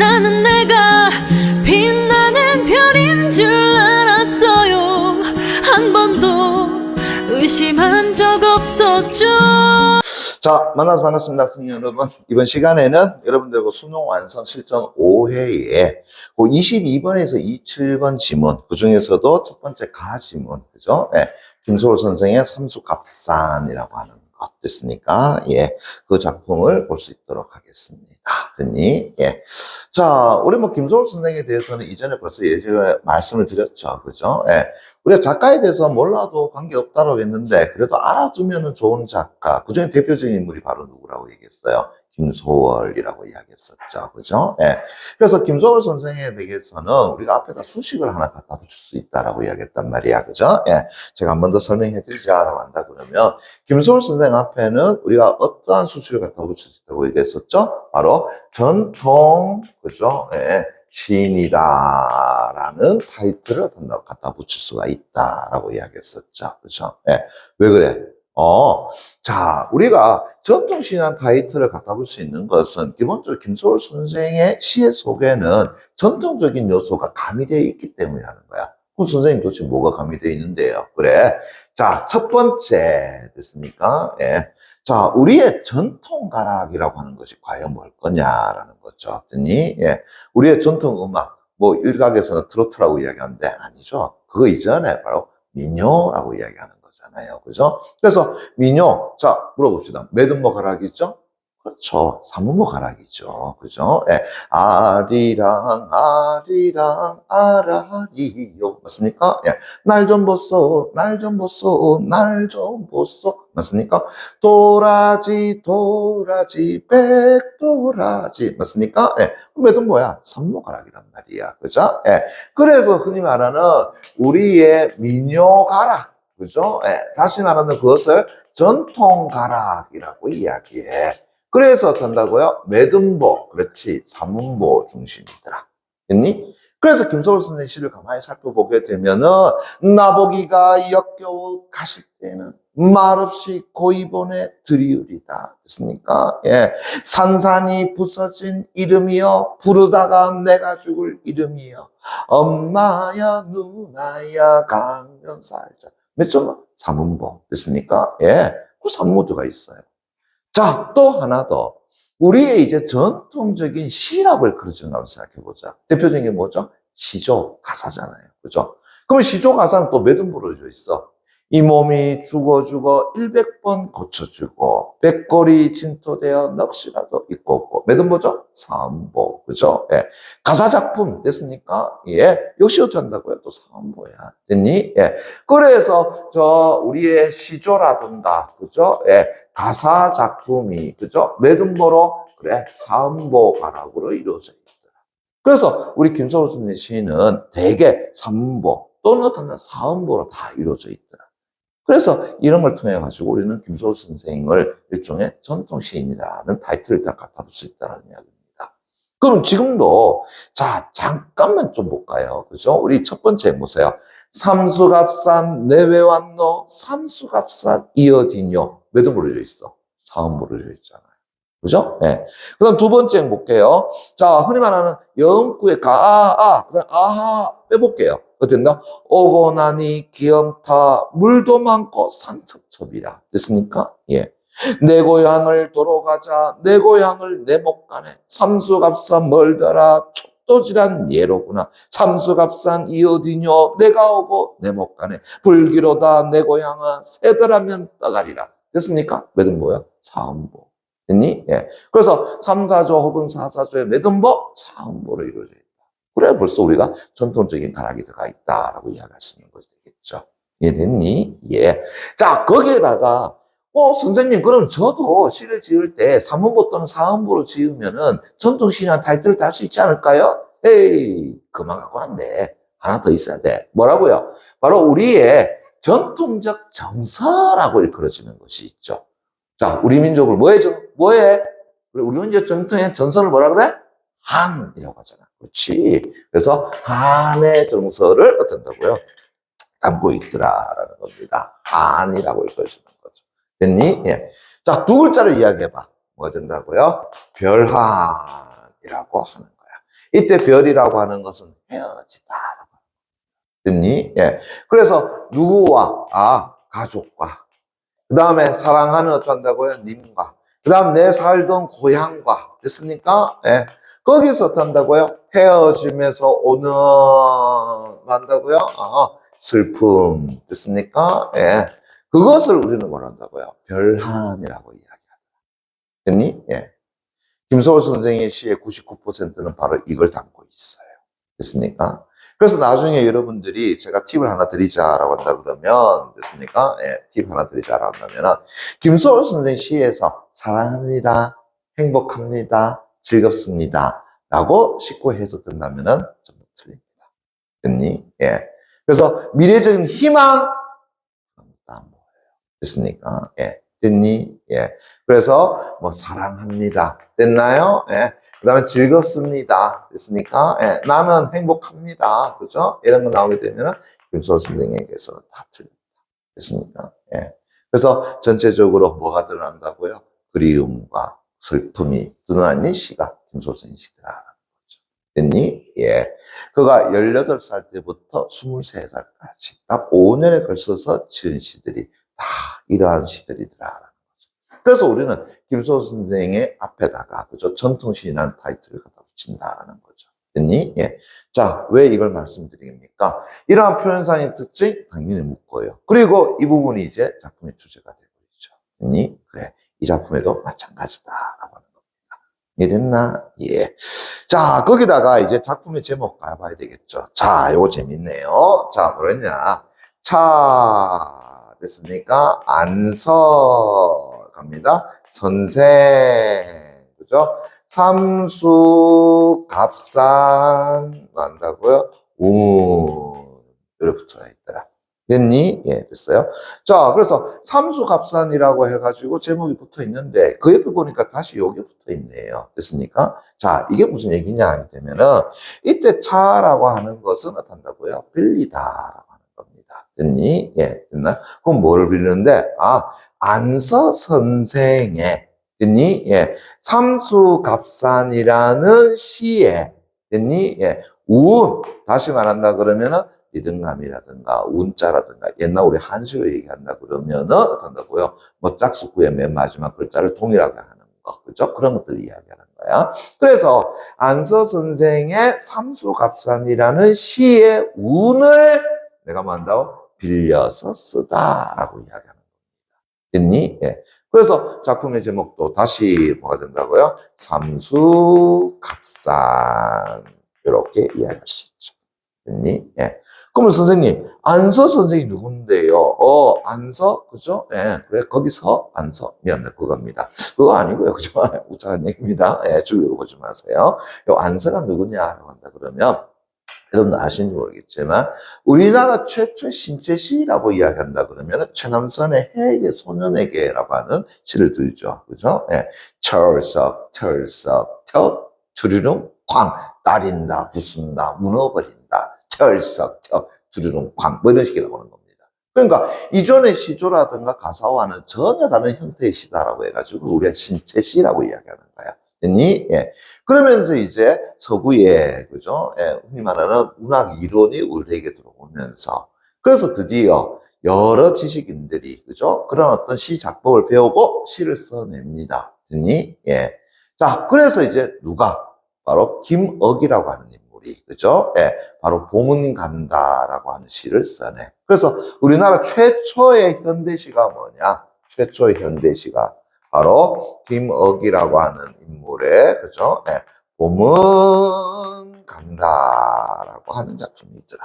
나는 내가 빛나는 별인 줄 알았어요. 한 번도 의심한 적 없었죠. 자, 만나서 반갑습니다, 학생 여러분. 이번 시간에는 여러분들과 수능 완성 실전 5회에 그 22번에서 27번 지문, 그 중에서도 첫 번째 가지문, 그죠? 예, 김소월 선생의 삼수갑산이라고 하는 것 됐습니까? 예, 그 작품을 볼 수 있도록 하겠습니다. 됐니? 예. 자, 우리 뭐 김소월 선생에 대해서는 이전에 벌써 예전에 말씀을 드렸죠. 그죠? 예. 우리가 작가에 대해서 몰라도 관계없다라고 했는데, 그래도 알아두면 좋은 작가, 그 중에 대표적인 인물이 바로 누구라고 얘기했어요? 김소월이라고 이야기했었죠. 그죠? 예. 그래서 김소월 선생에 대해서는 우리가 앞에다 수식을 하나 갖다 붙일 수 있다라고 이야기했단 말이야. 그죠? 예. 제가 한 번 더 설명해 드리자라고 한다 그러면, 김소월 선생 앞에는 우리가 어떠한 수식을 갖다 붙일 수 있다고 얘기했었죠? 바로 전통, 그죠? 예. 시인이다라는 타이틀을 갖다 붙일 수가 있다라고 이야기했었죠. 그죠? 예. 왜 그래? 자, 우리가 전통 시인한 타이틀을 갖다 붙일 수 있는 것은 기본적으로 김소월 선생의 시의 속에는 전통적인 요소가 가미되어 있기 때문이라는 거야. 그럼 선생님 도대체 뭐가 가미되어 있는데요? 그래. 자, 첫 번째 됐습니까? 예. 자, 우리의 전통 가락이라고 하는 것이 과연 뭘 거냐라는 거죠. 됐니? 예. 우리의 전통 음악, 뭐 일각에서는 트로트라고 이야기하는데 아니죠. 그거 이전에 바로 민요라고 이야기하는 거잖아요. 그죠? 그래서 민요, 자, 물어봅시다. 매듭모 가락이 있죠? 그렇죠. 사문모 가락이죠. 그죠? 예. 아리랑, 아리랑, 아라리요. 맞습니까? 예. 날 좀 보소, 날 좀 보소, 날 좀 보소. 맞습니까? 도라지, 도라지, 백도라지. 맞습니까? 예. 매듭 뭐야? 삼모 가락이란 말이야. 그죠? 예. 그래서 흔히 말하는 우리의 민요 가락. 그죠? 예. 다시 말하는 그것을 전통 가락이라고 이야기해. 그래서 어떻게 한다고요? 매듭보, 그렇지, 사문보 중심이더라. 됐니? 그래서 김소월 선생의 시를 가만히 살펴보게 되면은, 나보기가 역겨워 가실 때는 말없이 고이본에 들이우리다. 됐습니까? 예. 산산이 부서진 이름이여, 부르다가 내가 죽을 이름이여, 엄마야, 누나야, 강변 살자. 몇 점? 사문보. 됐습니까? 예. 그 사문보가 있어요. 자, 또 하나 더. 우리의 이제 전통적인 시라고 그러죠. 한번 생각해 보자. 대표적인 게 뭐죠? 시조, 가사잖아요. 그죠? 그럼 시조 가사는 또 몇 음보로 되어 있어? 이 몸이 죽어 100번 고쳐주고, 백골이 진토되어 넋이라도 있고 없고. 몇 음보죠? 사음보. 그죠? 예. 가사 작품 됐습니까? 예. 역시 어떻게 한다고요? 또 사음보야. 됐니? 예. 그래서 우리의 시조라든가, 그죠? 예. 가사 작품이, 그죠? 매듭보로, 그래, 사음보 가락으로 이루어져 있더라. 그래서 우리 김소월 선생의 시는 대개 삼음보 또는 어떤 사음보로 다 이루어져 있더라. 그래서 이런 걸 통해 가지고 우리는 김소월 선생을 일종의 전통 시인이라는 타이틀을 다 갖다 붙일 수 있다는 이야기입니다. 그럼 지금도, 자, 잠깐만 좀 볼까요? 그죠? 우리 첫 번째 보세요. 삼수갑산 내외 왔노, 삼수갑산 이어디뇨. 매듭으로 되어 있어. 사음보로 되어 있잖아요. 그죠? 네. 그 다음 두 번째 볼게요. 자, 흔히 말하는 영구의 그 다음 아하 빼볼게요. 어땠나? 오고 나니 기엄타, 물도 많고 산첩첩이라. 됐습니까? 예. 내 고향을 도로가자, 내 고향을 내 못 가네. 삼수갑산 멀더라, 촉도지란 예로구나. 삼수갑산 이 어디뇨, 내가 오고 내 못 가네. 불기로다 내 고향아, 새더라면 떠가리라. 됐습니까? 매듭 뭐야? 사음보. 됐니? 예. 그래서 3, 4조 혹은 4, 4조의 매듭보, 사음보로 이루어져 있다. 그래 벌써 우리가 전통적인 가락이 들어가 있다라고 이야기할 수 있는 것이 되겠죠. 이해됐니? 예. 자, 거기에다가 선생님, 그럼 저도 시를 지을 때 삼음보 또는 사음보로 지으면은 전통시인한 타이틀을 달 수 있지 않을까요? 에이, 그만 갖고 안 돼. 하나 더 있어야 돼. 뭐라고요? 바로 우리의 전통적 정서라고 일컬어지는 것이 있죠. 자, 우리 민족을 뭐해? 우리 민족 전통의 전서를 뭐라 그래? 한이라고 하잖아. 그렇지. 그래서 한의 정서를 어떤다고요? 담고 있더라라는 겁니다. 한이라고 일컬어지는 거죠. 됐니? 예. 자, 두 글자로 이야기해봐. 뭐가 된다고요? 별한이라고 하는 거야. 이때 별이라고 하는 것은 헤어지다라고. 됐니? 예. 그래서 누구와? 가족과. 그 다음에 사랑하는 어떤다고요? 님과. 그 다음 내 살던 고향과. 됐습니까? 예. 거기서 어떤다고요? 헤어지면서 오는, 한다고요? 슬픔. 됐습니까? 예. 그것을 우리는 뭘 한다고요? 별한이라고 이야기합니다. 됐니? 예. 김소월 선생의 시의 99%는 바로 이걸 담고 있어요. 됐습니까? 그래서 나중에 여러분들이 제가 팁을 하나 드리자라고 한다 그러면, 됐습니까? 예, 팁 하나 드리자라고 한다면, 김소월 선생 시에서 사랑합니다, 행복합니다, 즐겁습니다 라고 싣고 해석된다면은 좀 틀립니다. 됐니? 예. 그래서 미래적인 희망, 그런 것도 안 보여요. 됐습니까? 예. 됐니? 예. 그래서 뭐 사랑합니다. 됐나요? 예. 그 다음에 즐겁습니다. 됐습니까? 예. 나는 행복합니다. 그죠? 이런 거 나오게 되면은 김소월 선생님께서는 다 틀립니다. 됐습니까? 예. 그래서 전체적으로 뭐가 드러난다고요? 그리움과 슬픔이 드러나는 시가 김소월 선생님 시더라라는 거죠. 됐니? 예. 그가 18살 때부터 23살까지 딱 5년에 걸쳐서 지은 시들이 다 이러한 시들이더라라는 거죠. 그래서 우리는 김소월 선생의 앞에다가, 그죠? 전통시라는 타이틀을 갖다 붙인다라는 거죠. 됐니? 예. 자, 왜 이걸 말씀드립니까? 이러한 표현상의 특징, 당연히 묶어요. 그리고 이 부분이 이제 작품의 주제가 되버리죠. 됐니? 그래. 이 작품에도 마찬가지다라고 하는 겁니다. 이해됐나? 예. 자, 거기다가 이제 작품의 제목 가봐야 되겠죠. 자, 요거 재밌네요. 자, 뭐랬냐. 됐습니까? 안서 갑니다. 선생, 그죠? 삼수, 갑산, 뭐 한다고요? 운, 이렇게 붙어 있더라. 됐니? 예, 됐어요. 자, 그래서 삼수갑산이라고 해가지고 제목이 붙어 있는데, 그 옆에 보니까 다시 여기 붙어 있네요. 됐습니까? 자, 이게 무슨 얘기냐 하게 되면은, 이때 차라고 하는 것은 어떤다고요? 빌리다라고 하는 겁니다. 됐니? 예, 됐나? 그럼 뭐를 빌리는데, 안서 선생의, 됐니? 예, 삼수갑산이라는 시에, 됐니? 예, 운, 다시 말한다 그러면은, 리듬감이라든가 운자라든가 옛날 우리 한시로 얘기한다 그러면은 어떤다고요? 뭐 짝수구의 맨 마지막 글자를 동일하게 하는 거, 그죠? 그런 것들을 이야기하는 거야. 그래서 안서 선생의 삼수갑산이라는 시의 운을 내가 뭐 한다고? 빌려서 쓰다라고 이야기하는 겁니다. 됐니? 예. 그래서 작품의 제목도 다시 뭐가 된다고요? 삼수갑산 이렇게 이야기할 수 있죠. 됐니? 예. 그러면 선생님, 안서 선생이 누군데요? 안서, 그죠? 예. 그래, 거기서 안서. 미안합니다. 그겁니다. 그거 아니고요. 그죠? 우차한 얘기입니다. 예, 주의로 보지 마세요. 요 안서가 누구냐라고 한다 그러면, 여러분 아시는지 모르겠지만, 우리나라 최초의 신체시라고 이야기한다 그러면, 최남선의 해의 소년에게라고 하는 시를 들죠. 그죠? 예. 철석, 주르릉, 쾅, 따린다, 부순다, 무너버린다, 철석, 주르릉, 쾅, 뭐 이런 식이 나오는 겁니다. 그러니까 이전의 시조라든가 가사와는 전혀 다른 형태의 시다라고 해가지고 우리가 신체시라고 이야기하는 거야. 됐니? 예. 그러면서 이제 서구에, 그죠? 예, 흔히 말하는 문학 이론이 우리에게 들어오면서, 그래서 드디어 여러 지식인들이, 그죠? 그런 어떤 시 작법을 배우고 시를 써냅니다. 됐니? 예. 자, 그래서 이제 누가? 바로 김억이라고 하는 인물이, 그죠? 예, 바로 봄은 간다라고 하는 시를 써내. 그래서 우리나라 최초의 현대시가 뭐냐? 최초의 현대시가 바로 김억이라고 하는 인물의, 그죠? 예, 봄은 간다라고 하는 작품이더라.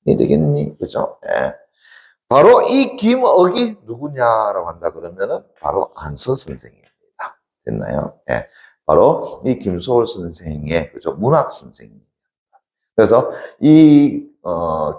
이해되겠니? 그죠? 예. 바로 이 김억이 누구냐라고 한다 그러면은 바로 안서 선생입니다. 됐나요? 예. 바로 이 김소월 선생의, 그죠? 문학 선생입니다. 그래서 이,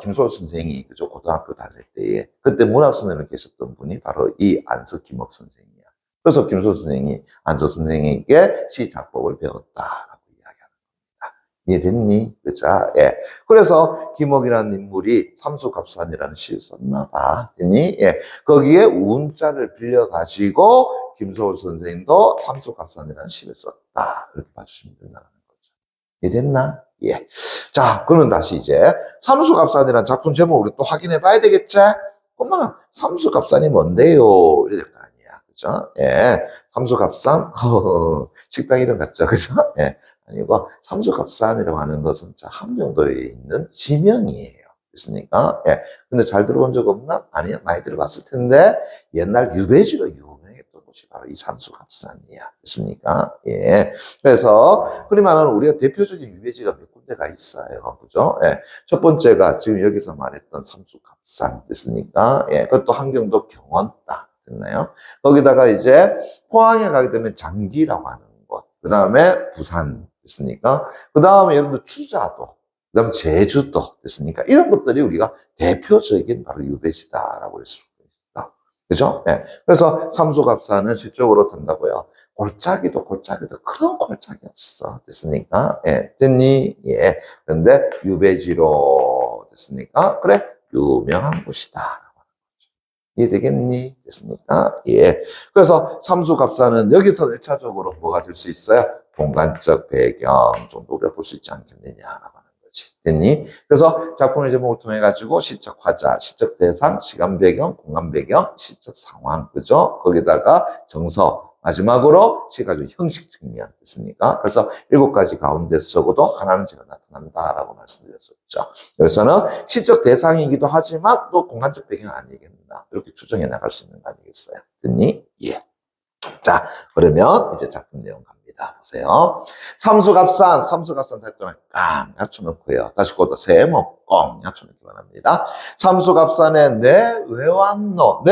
김소월 선생이, 그죠? 고등학교 다닐 때에, 그때 문학 선생님을 계셨던 분이 바로 이 안서 김억 선생이야. 그래서 김소월 선생이 안서 선생에게 시 작법을 배웠다라고 이야기하는 겁니다. 이해됐니? 그죠? 예. 그래서 김억이라는 인물이 삼수갑산이라는 시를 썼나 봐. 됐니? 예. 거기에 운자를 빌려가지고 김소월 선생도 삼수갑산이라는 시를 썼다. 이렇게 봐주시면 된다는 거죠. 이해됐나? 예. 자, 그러면 다시 이제 삼수갑산이라는 작품 제목 우리 또 확인해 봐야 되겠지? 엄마, 삼수갑산이 뭔데요? 이래야 될 거 아니야. 그죠? 예. 삼수갑산, 식당 이름 같죠? 그죠? 예. 아니고, 삼수갑산이라고 하는 것은 함경도에 있는 지명이에요. 됐습니까? 예. 근데 잘 들어본 적 없나? 아니요. 많이 들어봤을 텐데, 옛날 유배지로 유명했던 곳이 바로 이 삼수갑산이야. 됐습니까? 예. 그래서, 흔히 말하는 우리가 대표적인 유배지가 몇 군데가 있어요. 그죠? 예. 첫 번째가 지금 여기서 말했던 삼수갑산. 됐습니까? 예. 그것도 함경도 경원 땅. 됐나요? 거기다가 이제 포항에 가게 되면 장기라고 하는 곳. 그 다음에 부산. 됐습니까? 그 다음에 여러분들 추자도. 그 다음에 제주도. 됐습니까? 이런 것들이 우리가 대표적인 바로 유배지다라고 할 수 있어. 그죠? 예. 그래서 삼수갑산은 실적으로 탄다고요. 골짜기도 그런 골짜기 없어. 됐습니까? 예. 됐니? 예. 그런데 유배지로 됐습니까? 그래. 유명한 곳이다. 이해되겠니? 됐습니까? 예. 그래서 삼수갑산은 여기서 1차적으로 뭐가 될 수 있어요? 공간적 배경 정도 우리가 볼 수 있지 않겠느냐라고 하는 거지. 됐니? 그래서 작품의 제목을 통해 가지고 시적 화자, 시적 대상, 시간 배경, 공간 배경, 시적 상황, 그죠? 거기다가 정서, 마지막으로 시가지고 형식 측면 됐습니까? 그래서 7가지 가운데서 적어도 하나는 제가 나타난다라고 말씀드렸었죠. 여기서는 시적 대상이기도 하지만 또 공간적 배경 아니겠나 이렇게 추정해 나갈 수 있는 거 아니겠어요? 됐니? 예. 자, 그러면 이제 작품 내용 갑니다. 보세요. 삼수갑산 타이틀을 깡 낮춰놓고요. 다시 꽂아 세모 꽁 낮춰놓기 바랍니다. 삼수갑산에 내 왜 왔노?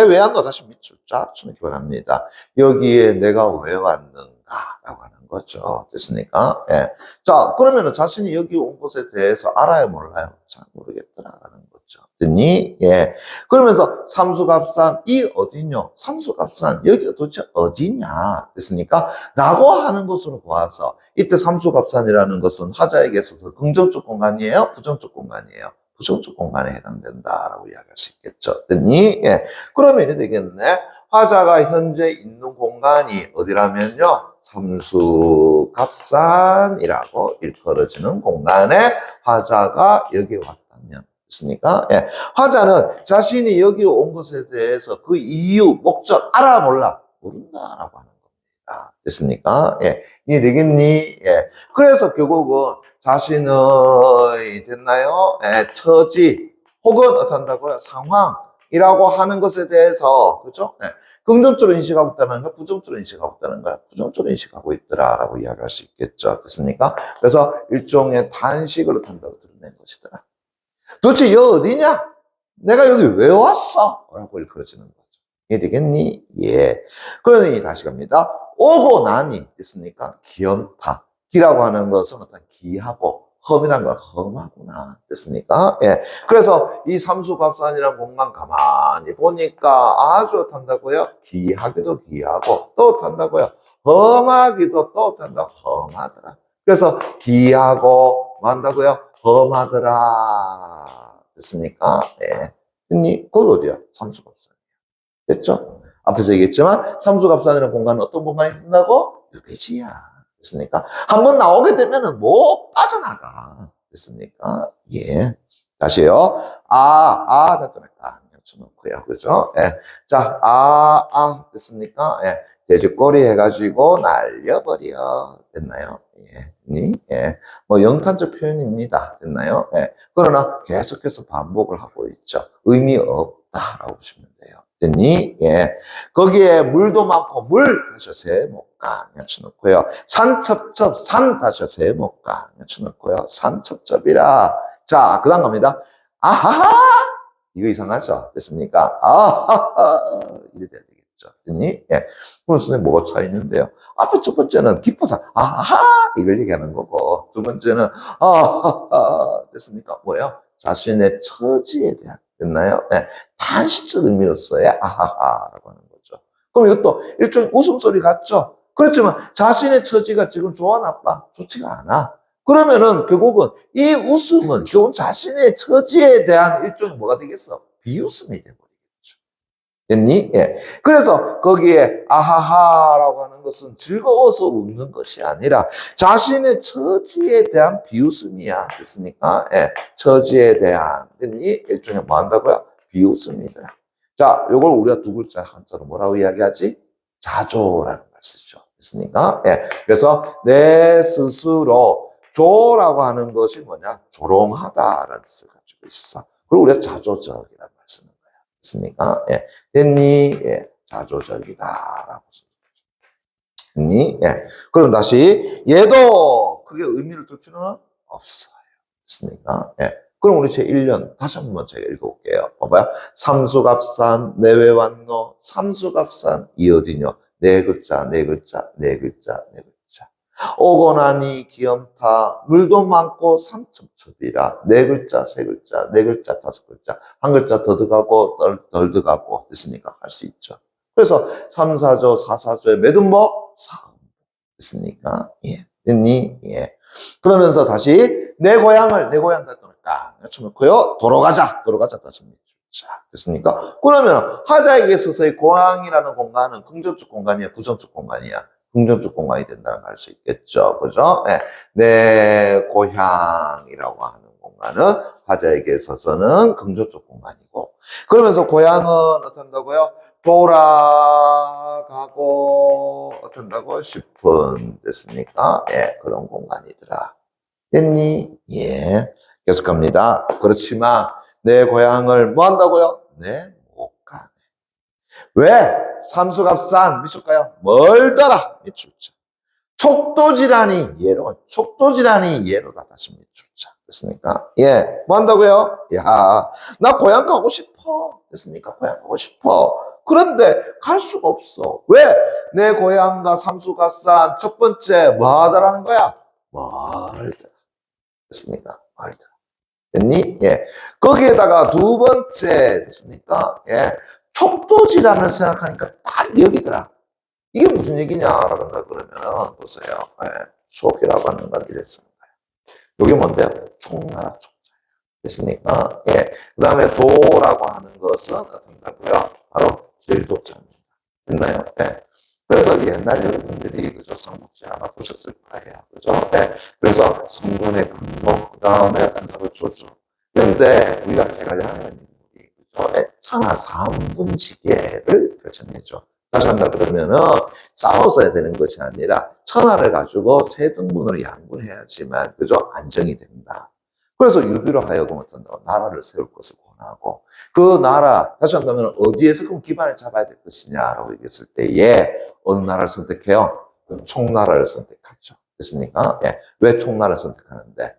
다시 밑줄 쫙 쳐놓기 바랍니다. 여기에 내가 왜 왔는가라고 하는 거죠. 됐습니까? 예. 자, 그러면은 자신이 여기 온 것에 대해서 알아요, 몰라요? 잘 모르겠더라라는 거죠. 됐니? 예. 그러면서 삼수갑산 이 어디뇨? 삼수갑산 여기가 도대체 어디냐? 됐습니까? 라고 하는 것으로 보아서 이때 삼수갑산이라는 것은 화자에게 있어서 긍정적 공간이에요? 부정적 공간이에요? 부정적 공간에 해당된다라고 이야기할 수 있겠죠. 됐니? 예. 그러면 이래 되겠네. 화자가 현재 있는 공간이 어디라면요? 삼수갑산이라고 일컬어지는 공간에 화자가 여기 왔다면 됐습니까? 예. 화자는 자신이 여기 온 것에 대해서 그 이유, 목적 알아 몰라? 모른다라고 하는 겁니다. 됐습니까? 예. 이해되겠니? 예. 그래서 결국은 자신의 됐나요? 예. 처지 혹은 어떻다고요? 상황이라고 하는 것에 대해서 그죠? 예. 긍정적으로 인식하고 있다는 거, 부정적으로 인식하고 있다는 거야. 부정적으로 인식하고 있더라라고 이야기할 수 있겠죠. 됐습니까? 그래서 일종의 단식으로 탄다고 드러낸 것이더라. 도대체 여 어디냐? 내가 여기 왜 왔어? 라고 일컬어지는 거죠. 이해되겠니? 예. 그러니 다시 갑니다. 오고 나니 됐습니까? 기염타. 기라고 하는 것은 어떤 기하고 험이란 건 험하구나. 됐습니까? 예. 그래서 이 삼수갑산이라는 공간 가만히 보니까 아주 탄다고요? 기하기도 기하고 또 탄다고요? 험하기도 또 탄다. 험하더라. 그래서 기하고 뭐 한다고요? 험하더라. 됐습니까? 예. 됐니? 거기 어디야? 삼수갑산. 됐죠? 앞에서 얘기했지만 삼수갑산이라는 공간은 어떤 공간이 된다고? 유배지야. 됐습니까? 한번 나오게 되면은 못 빠져나가. 됐습니까? 예. 다시요. 됐다. 쳐놓고요. 그죠? 예. 자, 됐습니까? 예. 돼지꼬리 해가지고 날려버려. 됐나요? 예. 예. 뭐 영탄적 표현입니다. 됐나요? 예. 그러나 계속해서 반복을 하고 있죠. 의미 없다라고 보시면 돼요. 됐니? 예. 거기에 물도 많고 물 다시 세모깡 쳐놓고요. 산첩첩 산 다시 세모깡 쳐놓고요. 산첩첩이라. 자, 그 다음 갑니다. 아하하! 이거 이상하죠? 됐습니까? 아하하! 이래 돼야 되겠죠. 됐니? 예. 그럼 선생님 뭐가 차이 있는데요? 앞에 첫 번째는 깊어서 아하! 이걸 얘기하는 거고 두 번째는 아하하! 됐습니까? 뭐예요? 자신의 처지에 대한 됐나요? 네. 단식적 의미로서의 아하하라고 하는 거죠. 그럼 이것도 일종의 웃음소리 같죠? 그렇지만 자신의 처지가 지금 좋아, 나빠? 좋지가 않아. 그러면은 결국은 이 웃음은 결국 자신의 처지에 대한 일종의 뭐가 되겠어? 비웃음이 돼버리겠죠. 됐니? 예. 그래서 거기에 아하하라고 하는 것은 즐거워서 웃는 것이 아니라 자신의 처지에 대한 비웃음이야. 됐습니까? 예. 처지에 대한, 됐니? 일종의 뭐 한다고요? 비웃음이더라. 자, 요걸 우리가 두 글자 한자로 뭐라고 이야기하지? 자조라는 말 쓰죠. 됐습니까? 예. 그래서 내 스스로 조라고 하는 것이 뭐냐? 조롱하다라는 뜻을 가지고 있어. 그리고 우리가 자조적이라는 말 쓰는 거야. 됐습니까? 예. 됐니? 예. 자조적이다라고 쓰는 거죠. 됐니? 예. 그럼 다시 얘도 크게 의미를 둘 필요는 없어요. 됐습니까? 예. 그럼 우리 제1년 다시 한번 제가 읽어볼게요. 봐봐요. 삼수갑산 내외완노 삼수갑산 이 어디뇨? 네 글자, 네 글자, 네 글자, 네 글자. 오고 나니 기염타 물도 많고 삼첩첩이라 네 글자, 세 글자, 네 글자, 다섯 글자. 한 글자 더 들어가고 덜 들어가고 됐습니까? 할 수 있죠. 그래서 삼사조, 사사조의 매듭 뭐? 사음. 됐습니까? 예. 됐니? 예. 그러면서 다시 내 고향 다 떠날까? 쳐놓고요. 도로 가자 다시 자, 됐습니까? 그러면 하자에게 있어서의 고향이라는 공간은 긍정적 공간이야, 부정적 공간이야? 긍정적 공간이 된다는 걸 알 수 있겠죠. 그죠? 네. 내 고향이라고 하는 공간은 하자에게 있어서는 긍정적 공간이고, 그러면서 고향은 어떤다고요? 돌아가고 어떤다고 싶은 됐습니까? 예, 그런 공간이더라. 됐니? 예. 계속 갑니다. 그렇지만 내 고향을 뭐 한다고요? 네, 못 가네. 왜? 삼수갑산 미칠까요? 멀더라. 미출자. 촉도지란이 예로다 다시 미출자. 됐습니까? 예. 뭐 한다고요? 야, 나 고향 가고 싶어. 됐습니까? 고향 가고 싶어. 그런데 갈 수가 없어. 왜? 내 고향과 삼수갑산 첫 번째 뭐 하다라는 거야? 멀더라. 됐습니까? 멀더라. 됐니? 예. 거기에다가 두 번째 됐습니까? 예. 촉도지란을 생각하니까 딱 여기더라. 이게 무슨 얘기냐라고 그러면 보세요. 예. 촉이라고 하는 건 이랬습니다. 이게 뭔데요? 총나라 총자예요. 됐습니까? 예. 그 다음에 도라고 하는 것은 어떤가고요? 바로 제일도자입니다. 됐나요? 예. 그래서 옛날 여러분들이 그죠 삼국지 아마 보셨을 거예요. 그죠? 네. 그래서 성군의 강로, 그 다음에 어떤가고 조주. 그런데 우리가 제가 하는 일이 그죠? 네. 천하 삼분지계를 펼쳐내죠. 다시 한다 그러면은 싸워서야 되는 것이 아니라 천하를 가지고 세 등분으로 양분해야지만 그죠? 안정이 된다. 그래서 유비로 하여금 어떤다고 나라를 세울 것을 권하고 그 나라 다시 한다면 어디에서 그럼 기반을 잡아야 될 것이냐라고 얘기했을 때에 어느 나라를 선택해요? 총나라를 선택하죠. 됐습니까? 예. 왜 총나라를 선택하는데?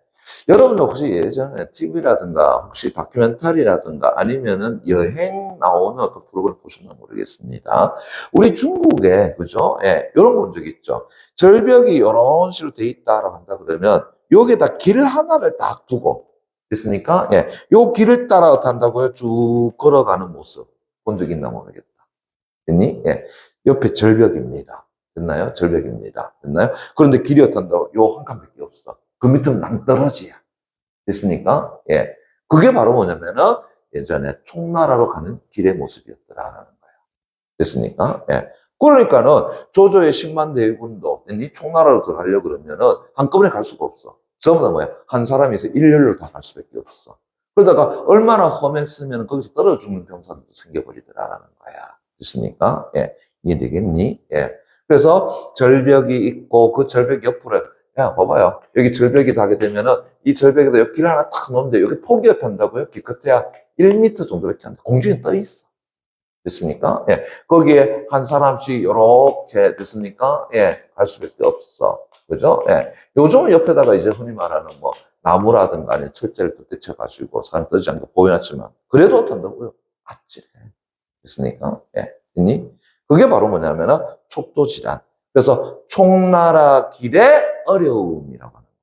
여러분들 혹시 예전에 TV라든가 혹시 다큐멘터리라든가 아니면은 여행 나오는 어떤 프로그램 보셨나 모르겠습니다. 우리 중국에 그죠? 예, 이런 거 본 적 있죠. 절벽이 이런 식으로 돼 있다라고 한다 그러면 여기에다 길 하나를 딱 두고 됐습니까? 예, 요 길을 따라 간다고요. 쭉 걸어가는 모습 본 적 있나 모르겠다. 됐니? 예, 옆에 절벽입니다. 됐나요? 절벽입니다. 됐나요? 그런데 길이 어떤다고? 요 한 칸밖에 없어. 그 밑은 낭떠러지야. 됐습니까? 예. 그게 바로 뭐냐면은 예전에 총나라로 가는 길의 모습이었더라라는 거예요. 됐습니까? 예. 그러니까는 조조의 10만 대군도 이 총나라로 들어가려고 그러면은 한꺼번에 갈 수가 없어. 전부 다 뭐야? 한 사람이서 일렬로 다 갈 수밖에 없어. 그러다가 얼마나 험했으면 거기서 떨어져 죽는 병사들도 생겨버리더라라는 거야. 됐습니까? 예. 이해되겠니? 예. 그래서 절벽이 있고 그 절벽 옆으로 야, 봐봐요. 여기 절벽이 닿게 되면은 이 절벽에다 여기 길 하나 탁 놓으면 돼. 여기 폭이 탄다고요? 기껏해야 1m 정도밖에 안 돼. 공중에 떠 있어. 됐습니까? 예. 거기에 한 사람씩 요렇게 됐습니까? 예. 갈 수밖에 없어. 그죠? 예. 요즘은 옆에다가 이제 흔히 말하는 뭐 나무라든가 아니면 철제를 덧대쳐가지고 사람 떠지 않게 보여놨지만 그래도 탄다고요? 아찔해. 됐습니까? 예. 됐니? 그게 바로 뭐냐면은 촉도질환. 그래서 총나라 길의 어려움이라고 하는 겁니다.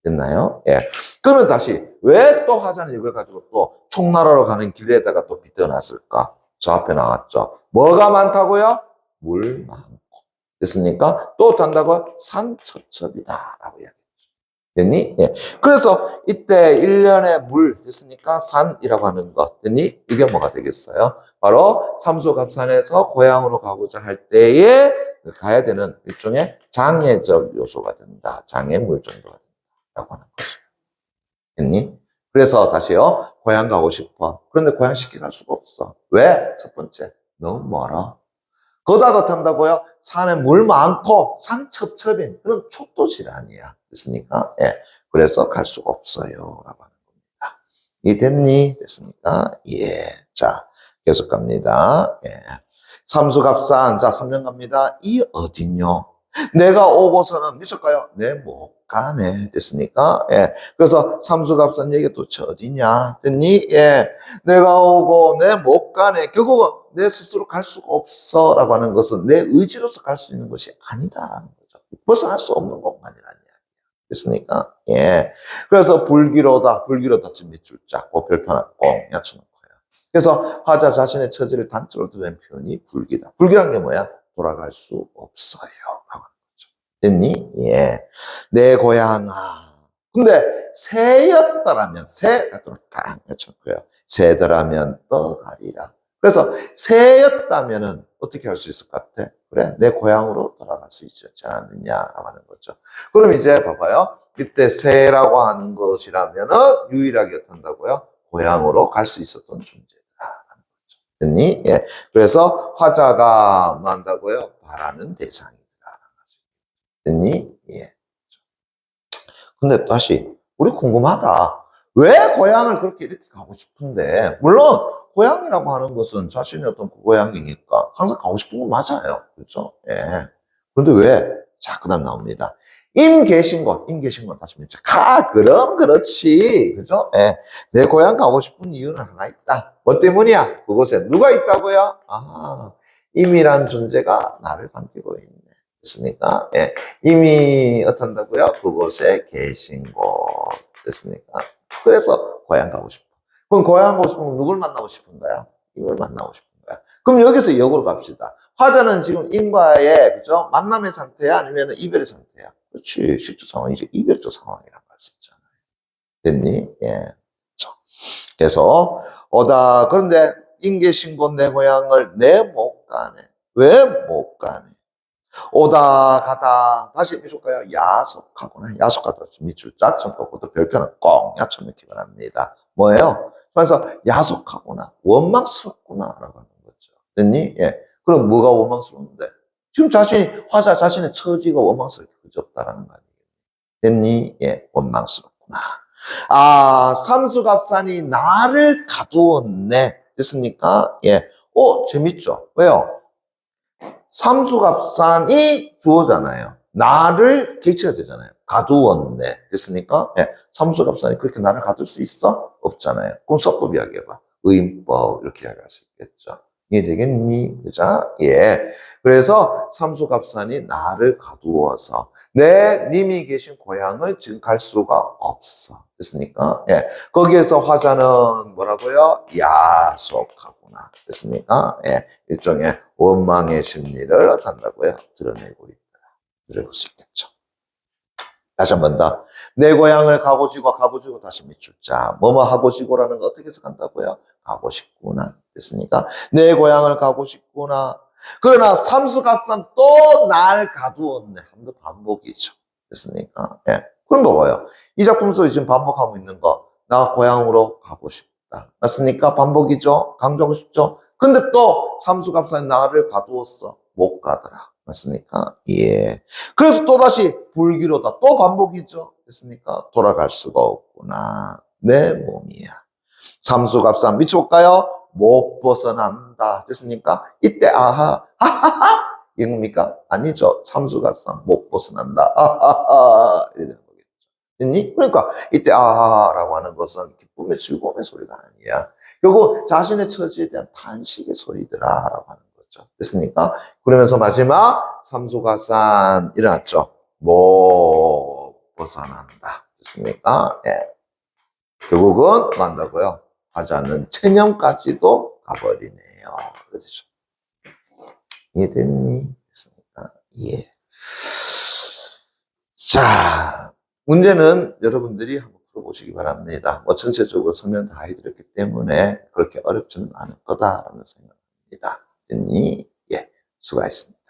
됐나요? 예. 그러면 다시 왜 또 하자는 이걸 가지고 또 총나라로 가는 길에다가 또 빗대어놨을까? 저 앞에 나왔죠. 뭐가 많다고요? 물 많고. 됐습니까? 또 탄다고요? 산첩첩이다. 라고 이야기했죠. 됐니? 예. 그래서 이때 1년의 물, 됐습니까? 산이라고 하는 것. 됐니? 이게 뭐가 되겠어요? 바로 삼수갑산에서 고향으로 가고자 할 때에 가야 되는 일종의 장애적 요소가 된다. 장애물 정도가 된다라고 하는 거죠. 됐니? 그래서 다시요. 고향 가고 싶어. 그런데 고향 쉽게 갈 수가 없어. 왜? 첫 번째, 너무 멀어. 거다가 탄다고요? 산에 물 많고 산 첩첩인 그런 척도질 아니야. 됐습니까? 예. 그래서 갈 수가 없어요. 라고 하는 겁니다. 이 됐니? 됐습니까? 예. 자, 계속 갑니다. 예. 삼수갑산. 자, 3년 갑니다. 이 어딘요? 내가 오고서는 미쳤까요? 내 못 가네. 됐습니까? 예. 그래서 삼수갑산 얘기가 도대체 어디냐? 됐니? 예. 내가 오고 내 못 가네. 결국은 내 스스로 갈 수가 없어. 라고 하는 것은 내 의지로서 갈 수 있는 것이 아니다라는 거죠. 벗어날 수 없는 것만이라는 이야기. 됐습니까? 예. 그래서 불기로다. 불기로다. 지금 밑줄 짰고 별표 하나 꽁 야쳐놓고요. 그래서 화자 자신의 처지를 단적으로 드러낸 표현이 불기다. 불기란 게 뭐야? 돌아갈 수 없어요. 라고 하는 거죠. 됐니? 예. 내 고향아. 근데 새였다라면 새 또는 깡 야쳤고요. 새더라면 떠가리라. 그래서 새였다면은 어떻게 할 수 있을 것 같아? 그래, 내 고향으로 돌아갈 수 있지 않느냐라고 하는 거죠. 그럼 이제 봐봐요. 이때 새라고 하는 것이라면은 유일하게 어떤다고요? 고향으로 갈 수 있었던 존재다라는 거죠. 됐니? 예. 그래서 화자가 뭐 한다고요? 바라는 대상이다라는 거죠. 됐니? 예. 근데 다시 우리 궁금하다. 왜 고향을 그렇게 이렇게 가고 싶은데, 물론 고향이라고 하는 것은 자신의 어떤 고향이니까 항상 가고 싶은 건 맞아요. 그렇죠? 예. 그런데 왜? 자, 그 다음 나옵니다. 임 계신 곳 다시 묻자. 그럼 그렇지. 그죠? 예. 내 고향 가고 싶은 이유는 하나 있다. 뭐 때문이야? 그곳에 누가 있다고요? 아, 임이란 존재가 나를 반기고 있네. 됐습니까? 예. 임이 어떤다고요? 그곳에 계신 곳. 됐습니까? 그래서 고향 가고 싶어. 그럼 고향 가고 싶으면 누굴 만나고 싶은 거야? 임을 만나고 싶은 거야. 그럼 여기서 역으로 갑시다. 화자는 지금 임과의 그죠? 만남의 상태야? 아니면 이별의 상태야? 그렇지. 실제 상황이지. 이별적 상황이라고 할 수 있잖아요. 됐니? 예. 그렇죠. 그래서 오다. 그런데 임 계신 곳 내 고향을 내 못 가네. 왜 못 가네? 오다 가다 다시 해줄까요? 야속하구나. 야속하다. 밑줄 짝점 꺾고 또 별표는 꽁 야점 넣기 바랍니다. 뭐예요? 그래서 야속하구나. 원망스럽구나. 라고 하는 거죠. 됐니? 예. 그럼 뭐가 원망스러운데? 지금 화자 자신의 처지가 원망스럽게 그졌다라는 거 아니에요? 됐니? 예. 원망스럽구나. 아, 삼수갑산이 나를 가두었네. 됐습니까? 예. 재밌죠? 왜요? 삼수갑산이 주어잖아요. 나를 객체가 되잖아요. 가두었네. 됐습니까? 예. 삼수갑산이 그렇게 나를 가둘 수 있어? 없잖아요. 그럼 서법 이야기해봐. 의인법 이렇게 이야기할 수 있겠죠. 이해되겠니? 그죠? 예. 그래서 삼수갑산이 나를 가두어서 내 님이 계신 고향을 지금 갈 수가 없어. 됐습니까? 예. 거기에서 화자는 뭐라고요? 야속하구나. 됐습니까? 예. 일종의 원망의 심리를 어떤다고요? 드러내고 있다. 이럴 수 있겠죠. 다시 한 번 더. 내 고향을 가고지고 다시 밑줄 자. 뭐뭐 하고지고라는 거 어떻게 해서 간다고요? 가고 싶구나. 됐습니까? 내 고향을 가고 싶구나. 그러나 삼수갑산 또 날 가두었네. 한번 반복이죠. 됐습니까? 예. 그럼 뭐예요? 이 작품 속에 지금 반복하고 있는 거. 나 고향으로 가고 싶다. 맞습니까? 반복이죠? 강조하고 싶죠? 근데 또 삼수갑산이 나를 가두었어. 못 가더라. 맞습니까? 예. 그래서 또다시 불기로다. 또 반복이죠. 됐습니까? 돌아갈 수가 없구나. 내 몸이야. 삼수갑산 미쳐볼까요? 못 벗어난다. 됐습니까? 이때 하하하 이겁니까? 아니죠. 삼수갑산 못 벗어난다. 아하하 이래 되는 거겠죠. 됐니? 그러니까 이때 아하라고 하는 것은 기쁨의 즐거움의 소리가 아니야. 결국 자신의 처지에 대한 탄식의 소리더라라고 하는 거죠. 됐습니까? 그러면서 마지막 삼수갑산 일어났죠. 못 벗어난다. 됐습니까? 예. 결국은 뭐 한다고요? 화자는 체념까지도 가버리네요. 그렇죠. 이해됐니? 됐습니까? 예. 자, 문제는 여러분들이 한번 풀어보시기 바랍니다. 뭐 전체적으로 설명 다 해드렸기 때문에 그렇게 어렵지는 않을 거다라는 생각입니다. 예, 수고하셨습니다.